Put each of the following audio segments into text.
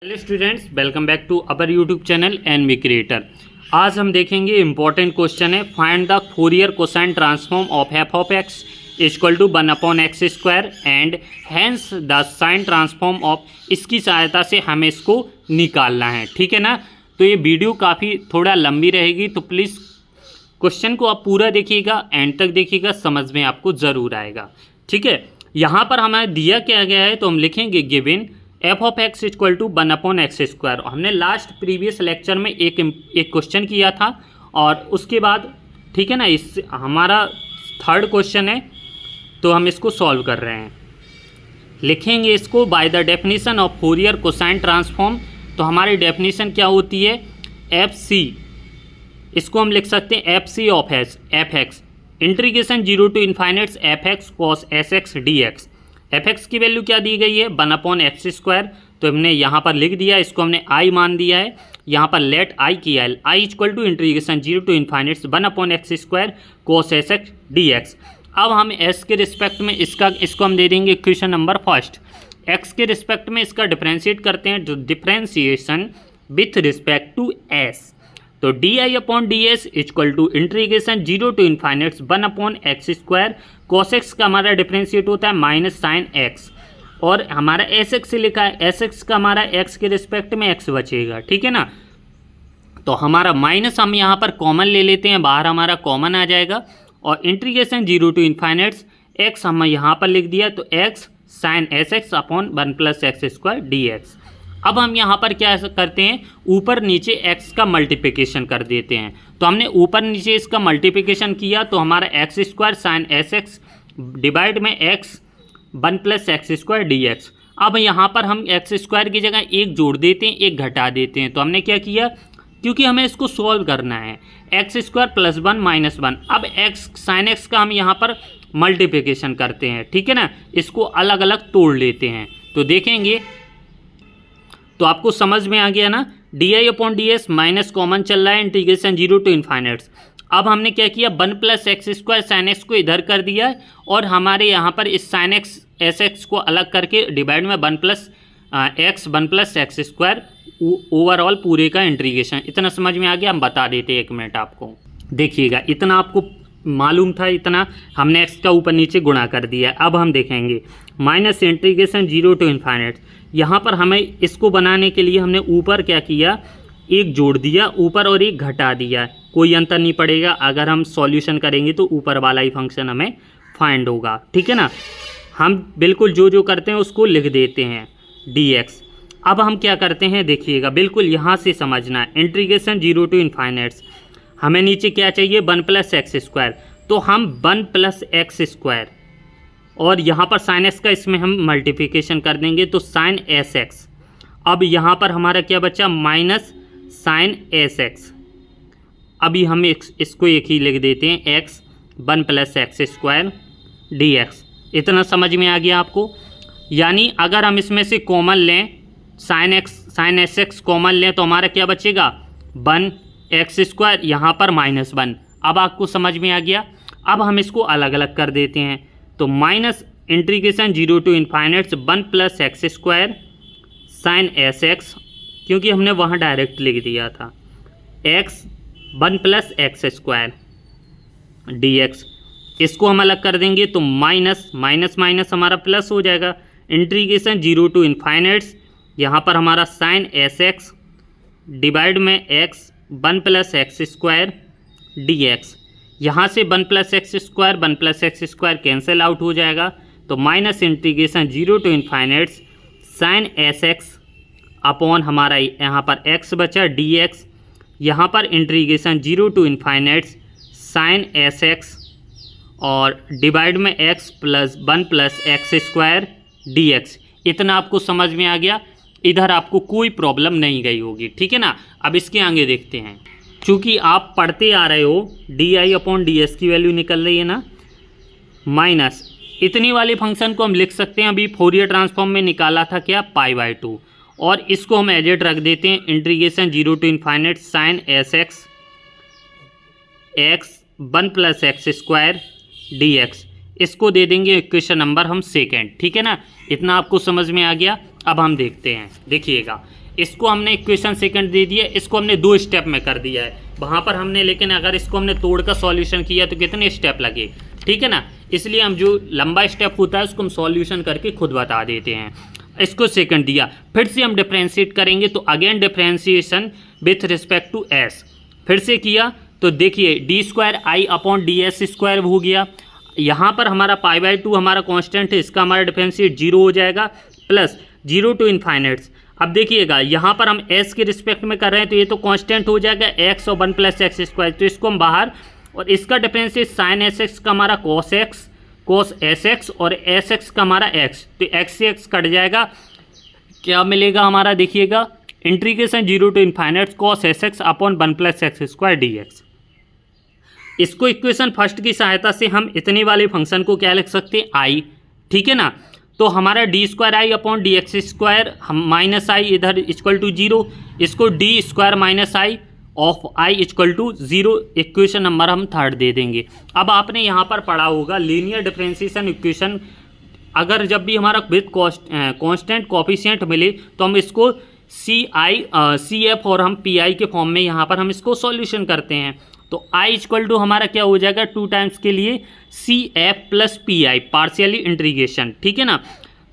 Hello students, welcome back to our YouTube channel NV creator. आज हम देखेंगे important question है, find the Fourier cosine transform of F of X equal to 1/x² and hence the sine transform of. इसकी सहायता से हमें इसको निकालना है, ठीक है ना। तो ये वीडियो काफ़ी थोड़ा लंबी रहेगी, तो प्लीज़ क्वेश्चन को आप पूरा देखिएगा, एंड तक देखिएगा, समझ में आपको ज़रूर आएगा, ठीक है। यहाँ पर हमें दिया क्या गया है, तो हम लिखेंगे given F of X equal to 1/x²। हमने लास्ट प्रीवियस लेक्चर में एक क्वेश्चन किया था, और उसके बाद ठीक है ना, इस हमारा थर्ड क्वेश्चन है, तो हम इसको सॉल्व कर रहे हैं। लिखेंगे इसको by the definition of Fourier cosine transform. तो हमारी डेफिनेशन क्या होती है, एफ सी, इसको हम लिख सकते हैं F C of F X integration 0 to infinite F X cos S X D X. F X की वैल्यू क्या दी गई है, 1/x²। तो हमने यहाँ पर लिख दिया, इसको हमने आई मान दिया है। यहाँ पर लेट आई किया है, I equal to integration 0 to infinite 1/x² cos S X D X. अब हम एस के रिस्पेक्ट में इसको हम दे देंगे इक्वेशन नंबर फर्स्ट। एक्स के रिस्पेक्ट में इसका डिफ्रेंशिएट करते हैं, तो differentiation with respect to S. तो di/ds equal to integration 0 to infinite 1/x²। cos x का हमारा डिफ्रेंशिएट होता है माइनस साइन x, और हमारा एस एक्स से लिखा है, एस एक्स का हमारा x के रिस्पेक्ट में x बचेगा, ठीक है ना। तो हमारा माइनस हम यहाँ पर कॉमन ले लेते हैं, बाहर हमारा कॉमन आ जाएगा, और इंटीग्रेशन 0 टू इन्फाइनाइट x हम यहाँ पर लिख दिया, तो x sine S X upon 1+x² dx। अब हम यहाँ पर क्या करते हैं, ऊपर नीचे x का मल्टीप्लिकेशन कर देते हैं। तो हमने ऊपर नीचे इसका मल्टीप्लिकेशन किया, तो हमारा x² sine S X divide में x 1+x² dx। अब यहाँ पर हम x² की जगह एक जोड़ देते हैं, एक घटा देते हैं। तो हमने क्या किया, क्योंकि हमें इसको सॉल्व करना है, x² + 1 - 1। अब x साइन x का हम यहाँ पर मल्टीप्लिकेशन करते हैं, ठीक है ना, इसको अलग अलग तोड़ लेते हैं। तो देखेंगे, तो आपको समझ में आ गया ना। di/ds माइनस कॉमन चल रहा है, इंटीग्रेशन 0 टू इन्फाइनाइट। अब हमने क्या किया, 1+x² साइन एक्स को इधर कर दिया है, और हमारे यहाँ पर इस साइन एक्स एस एक्स को अलग करके डिवाइड में 1+x² ओवरऑल पूरे का इंटीग्रेशन। इतना समझ में आ गया, हम बता देते हैं, 1 मिनट आपको देखिएगा। इतना आपको मालूम था, इतना हमने x का ऊपर नीचे गुणा कर दिया। अब हम देखेंगे माइनस इंटीग्रेशन 0 टू इन्फाइनाइट। यहाँ पर हमें इसको बनाने के लिए हमने ऊपर क्या किया, एक जोड़ दिया ऊपर और एक घटा दिया, कोई अंतर नहीं पड़ेगा। अगर हम सॉल्यूशन करेंगे तो ऊपर वाला ही फंक्शन हमें फाइंड होगा, ठीक है ना। हम बिल्कुल जो करते हैं उसको लिख देते हैं dx। अब हम क्या करते हैं, देखिएगा, बिल्कुल यहाँ से समझना। इंटीग्रेशन 0 टू इन्फाइनाइट, हमें नीचे क्या चाहिए, 1+x²। तो हम 1+x², और यहाँ पर साइन एक्स का इसमें हम मल्टीप्लिकेशन कर देंगे, तो साइन एस एक्स। अब यहाँ पर हमारा क्या बचा, माइनस साइन एस एक्स। अभी हम इसको एक ही लिख देते हैं, x 1+x² dx। इतना समझ में आ गया आपको। यानी अगर हम इसमें से कॉमन लें, साइन एस एक्स कॉमन लें, तो हमारा क्या बचेगा, 1x², यहाँ पर -1। अब आपको समझ में आ गया। अब हम इसको अलग अलग कर देते हैं, तो minus integration 0 to infinite 1+x² sine S X, क्योंकि हमने वहाँ डायरेक्ट लिख दिया था, x 1+x² dx। इसको हम अलग कर देंगे, तो माइनस माइनस माइनस हमारा प्लस हो जाएगा। इंटीग्रेशन 0 टू इन्फाइनाइट, यहाँ पर हमारा साइन एस एक्स डिवाइड में x 1+x² dx। यहाँ से 1+x² कैंसिल आउट हो जाएगा, तो minus integration 0 to infinite sine S X upon हमारा यहाँ पर x बचा dx। यहाँ पर integration 0 to infinite sine S X और डिवाइड में x + 1+x² dx। इतना आपको समझ में आ गया, इधर आपको कोई प्रॉब्लम नहीं गई होगी, ठीक है ना। अब इसके आगे देखते हैं, चूँकि आप पढ़ते आ रहे हो, di/ds की वैल्यू निकल रही है ना, माइनस इतनी वाले फंक्शन को हम लिख सकते हैं। अभी फोरियर ट्रांसफॉर्म में निकाला था क्या, π/2, और इसको हम एज इट रख देते हैं, integration 0 to infinite sine S X x 1+x² dx। इसको दे देंगे इक्वेशन नंबर हम सेकेंड, ठीक है ना। इतना आपको समझ में आ गया। अब हम देखते हैं, देखिएगा इसको हमने इक्वेशन सेकंड दे दिया, इसको हमने 2 स्टेप में कर दिया है वहाँ पर हमने, लेकिन अगर इसको हमने तोड़कर सॉल्यूशन किया तो कितने स्टेप लगे, ठीक है ना। इसलिए हम जो लंबा स्टेप होता है उसको हम सॉल्यूशन करके खुद बता देते हैं। इसको सेकंड दिया, फिर से हम डिफ्रेंशिएट करेंगे तो again differentiation with respect to S, फिर से किया तो देखिए D square I upon D S square हो गया। यहाँ पर हमारा π/2 हमारा कांस्टेंट है, इसका हमारा डिफरेंशिएट 0 हो जाएगा, प्लस 0 टू इनफाइनाइट्स। अब देखिएगा यहाँ पर हम s के रिस्पेक्ट में कर रहे हैं तो ये तो कांस्टेंट हो जाएगा x और 1 + x स्क्वायर, तो इसको हम बाहर, और इसका डिफरेंशिएट साइन sx का हमारा cos x cos sx और sx का हमारा x, तो x से x कट जाएगा, क्या मिलेगा हमारा देखिएगा integration 0 to infinites cos sx upon 1 + x square dx। इसको इक्वेशन फर्स्ट की सहायता से हम इतने वाले फंक्शन को क्या लिख सकते हैं आई, ठीक है ना। तो हमारा D square I upon D X square हम माइनस आई इधर इक्वल टू 0, इसको D square minus I of I equal to 0 equation number हम थर्ड दे देंगे। अब आपने यहाँ पर पढ़ा होगा लीनियर डिफरेंशिएशन इक्वेशन, अगर जब भी हमारा विथ कांस्टेंट कोफिशिएंट मिले तो हम इसको सी एफ और हम पी आई के फॉर्म में यहाँ पर हम इसको सॉल्यूशन करते हैं। तो i इक्वल टू हमारा क्या हो जाएगा 2 टाइम्स के लिए C F plus P I partially integration, ठीक है ना।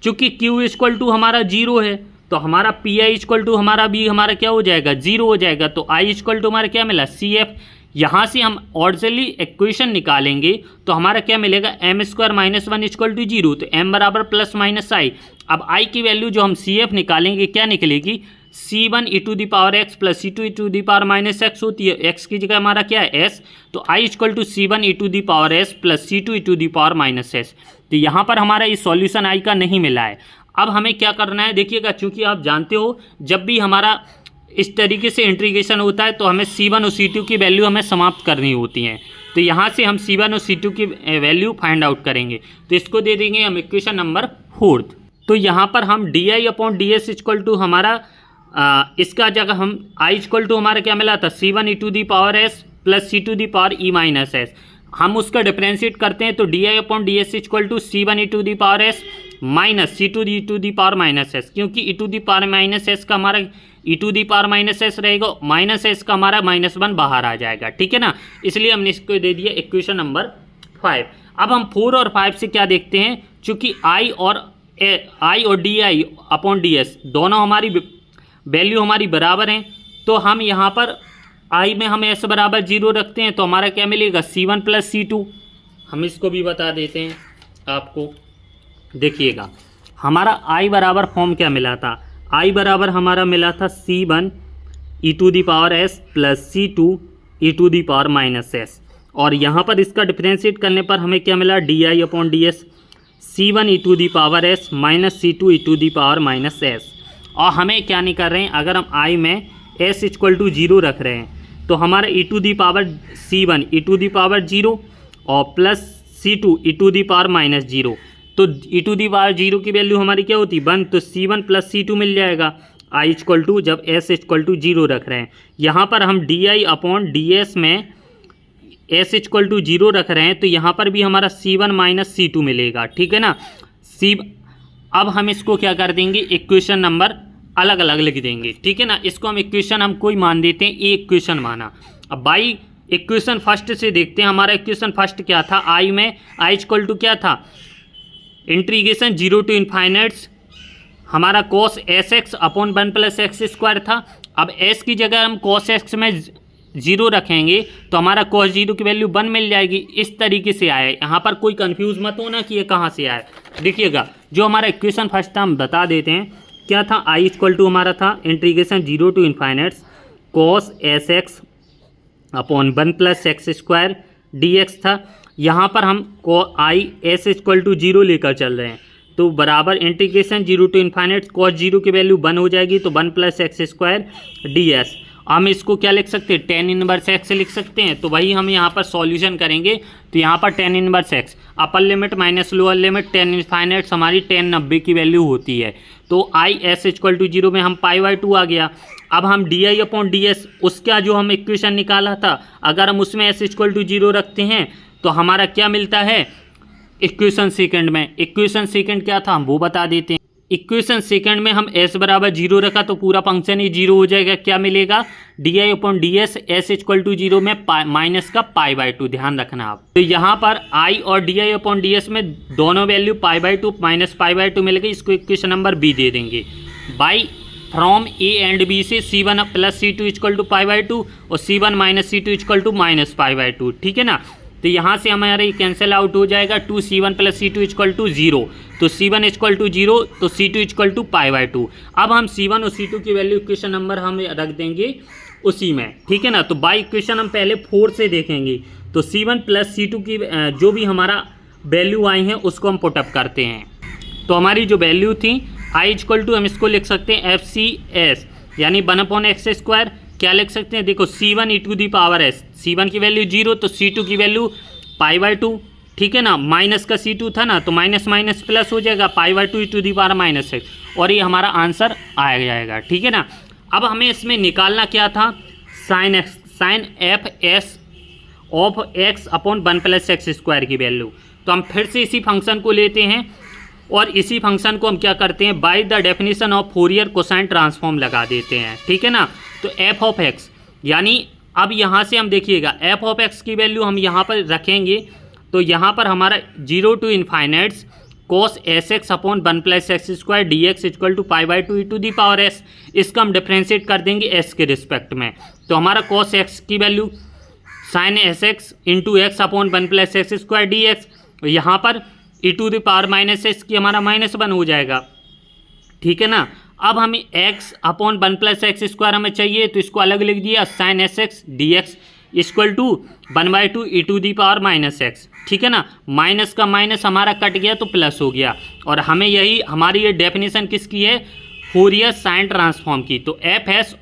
चूँकि q इक्वल टू हमारा 0 है तो हमारा पी आई इक्वल टू हमारा क्या हो जाएगा 0 हो जाएगा। तो i इक्वल टू हमारा क्या मिला सी एफ, यहाँ से हम ऑर्डिनरी इक्वेशन निकालेंगे तो हमारा क्या मिलेगा m square minus 1 equal to 0, तो m बराबर प्लस माइनस आई। अब i की वैल्यू जो हम सी एफ निकालेंगे क्या निकलेगी c1 e to the power x plus c2 e to the power minus x होती है, x की जगह हमारा क्या है s, तो i equal to c1 e to the power s plus c2 e to the power minus s। तो यहाँ पर हमारा ये सॉल्यूशन i का नहीं मिला है। अब हमें क्या करना है देखिएगा, चूँकि आप जानते हो जब भी हमारा इस तरीके से इंटीग्रेशन होता है तो हमें c1 और c2 की वैल्यू हमें समाप्त करनी होती हैं। तो यहाँ से हम c1 और c2 की वैल्यू फाइंड आउट करेंगे, तो इसको दे देंगे हम इक्वेशन नंबर 4। तो यहाँ पर हम D I upon D S equal to हमारा इसका जगह हम i इक्वल टू हमारा क्या मिला था c1 e to the power s plus c2 the power e minus s, हम उसका डिफरेंशिएट करते हैं तो D I upon D S equal to c1 e to the power s minus c2 e to the power minus s, क्योंकि e to the power minus s का हमारा e to the power minus s रहेगा, minus s का हमारा -1 बाहर आ जाएगा, ठीक है ना। इसलिए हमने इसको दे दिया इक्वेशन नंबर 5। अब हम 4 और 5 से क्या देखते हैं, चूँकि i और D I upon D S दोनों हमारी वैल्यू हमारी बराबर हैं, तो हम यहाँ पर i में हम s बराबर 0 रखते हैं तो हमारा क्या मिलेगा c1 प्लस c2। हम इसको भी बता देते हैं आपको, देखिएगा हमारा i बराबर फॉर्म क्या मिला था, i बराबर हमारा मिला था c1 e to the power s plus c2 e to the power minus s, और यहाँ पर इसका डिफरेंशिएट करने पर हमें क्या मिला D I upon D S c1 e to the power s minus c2 e to the power minus s। और हमें क्या नहीं कर रहे हैं, अगर हम i में s इक्वल टू 0 रख रहे हैं तो हमारा e to the power c1 e to the power 0 और plus c2 e to the power minus 0, तो e टू दी पावर 0 की वैल्यू हमारी क्या होती 1, तो c1 प्लस c2 मिल जाएगा i इक्वल टू जब s इक्वल टू 0 रख रहे हैं। यहाँ पर हम D I upon D S में s इक्वल टू 0 रख रहे हैं तो यहाँ पर भी हमारा c1 माइनस c2 मिलेगा, ठीक है ना। अब हम इसको क्या कर देंगे इक्वेशन नंबर अलग अलग लिख देंगे, ठीक है ना। इसको हम इक्वेशन हम कोई मान देते हैं, ए इक्वेशन माना। अब बाई इक्वेशन फर्स्ट से देखते हैं, हमारा इक्वेशन फर्स्ट क्या था, i में i इक्वल टू क्या था इंटीग्रेशन 0 टू इनफाइनाइट्स हमारा cos sx upon 1 + x square था। अब s की जगह हम cos x में 0 रखेंगे तो हमारा cos 0 की वैल्यू 1 मिल जाएगी। इस तरीके से आया, यहाँ पर कोई कंफ्यूज मत होना कि ये कहाँ से आया। देखिएगा जो हमारा इक्वेशन फर्स्ट था हम बता देते हैं क्या था, i इक्वल टू हमारा था integration 0 to infinites cos sx upon 1 + x square dx था। यहाँ पर हम i s इक्वल टू 0 लेकर चल रहे हैं तो बराबर इंटीग्रेशन 0 टू इनफाइनाइट्स cos 0 की वैल्यू 1 हो जाएगी तो 1 + x स्क्वायर ds। हम इसको क्या लिख सकते हैं tan इनवर्स x लिख सकते हैं, तो वही हम यहाँ पर सॉल्यूशन करेंगे तो यहाँ पर tan inverse x upper limit minus lower limit tan इनफाइनाइट्स हमारी tan 90 की वैल्यू होती है। तो i s इक्वल टू 0 में हम π/2 आ गया। अब हम D I upon D S उसका जो हम इक्वेशन निकाला था अगर हम उसमें s इक्वल टू 0 रखते हैं तो हमारा क्या मिलता है इक्वेशन सेकंड में। इक्वेशन सेकंड क्या था हम वो बता देते हैं। इक्वेशन सेकंड में हम s बराबर 0 रखा तो पूरा फंक्शन ही 0 हो जाएगा। क्या मिलेगा, di/ds s इक्वल टू 0 में माइनस का π/2, ध्यान रखना आप। तो यहाँ पर i और di/ds में दोनों वैल्यू π/2 माइनस π/2 मिल गई, इसको इक्वेशन नंबर बी दे देंगे। By from a and b से c1 plus c2 equal to π/2 और c1 minus c2 equal to minus π/2, ठीक है ना। तो यहाँ से हमारा ये कैंसिल आउट हो जाएगा, 2c1 plus c2 equal to 0, तो c1 इक्वल टू 0 तो c2 इक्वल टू π/2। अब हम c1 और c2 की वैल्यू इक्वेशन नंबर हम रख देंगे उसी में, ठीक है ना। तो बाई इक्वेशन हम पहले 4 से देखेंगे, तो c1 प्लस c2 की जो भी हमारा वैल्यू आई हैं उसको हम पुटअप करते हैं। तो हमारी जो वैल्यू थी i इक्वल टू, हम इसको लिख सकते हैं FCS यानी 1/x²। क्या लिख सकते हैं, देखो c1 e⁻s, c1 की वैल्यू 0 तो c2 की वैल्यू π/2, ठीक है ना। माइनस का c2 था ना, तो माइनस माइनस प्लस हो जाएगा π/2 e⁻⁻x, और ये हमारा आंसर आ जाएगा, ठीक है ना। अब हमें इसमें निकालना क्या था, sign fs of x/1 + x² की वैल्यू। तो हम फिर से इसी फंक्शन को लेते हैं और इसी फंक्शन को हम क्या करते हैं, by the definition of Fourier cosine transform लगा देते हैं, ठीक है ना। तो f ऑफ x यानी अब यहाँ से हम देखिएगा f ऑफ x की वैल्यू हम यहाँ पर रखेंगे, तो यहाँ पर हमारा 0 to infinites cos sx/1 + x² dx equal to π/2 e⁻s, इसका हम डिफ्रेंशिएट कर देंगे s के रिस्पेक्ट में। तो हमारा cos x की value sin sx into x/1 + x² dx, यहाँ पर e⁻⁻s की हमारा -1 हो जाएगा, ठीक है ना। अब हमें x/1 + x² हमें चाहिए, तो इसको अलग लिख दिया, sin sx dx equal to 1/2 e⁻⁻x, ठीक है ना। माइनस का माइनस हमारा कट गया तो प्लस हो गया, और हमें यही हमारी ये डेफिनेशन किसकी है, फोरियर साइन ट्रांसफॉर्म की। तो fs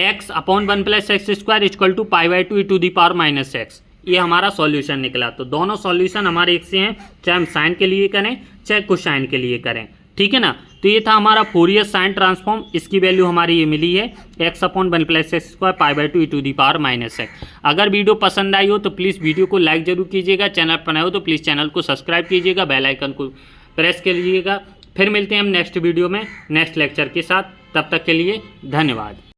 x/1 + x² equal to π/2 e⁻⁻x, ये हमारा सॉल्यूशन निकला। तो दोनों सॉल्यूशन हमारे एक से हैं, चाहे हम साइन के लिए करें चाहे कोसाइन के लिए करें, ठीक है ना। तो ये था हमारा फोरियर साइन ट्रांसफॉर्म, इसकी वैल्यू हमारी ये मिली है x/1 + x² π/2 e⁻⁻x। अगर वीडियो पसंद आई हो तो प्लीज़ वीडियो को लाइक ज़रूर कीजिएगा, चैनल पर नए हो तो प्लीज़ चैनल को सब्सक्राइब कीजिएगा, बेल आइकन को प्रेस कीजिएगा। फिर मिलते हैं हम नेक्स्ट वीडियो में नेक्स्ट लेक्चर के साथ, तब तक के लिए धन्यवाद।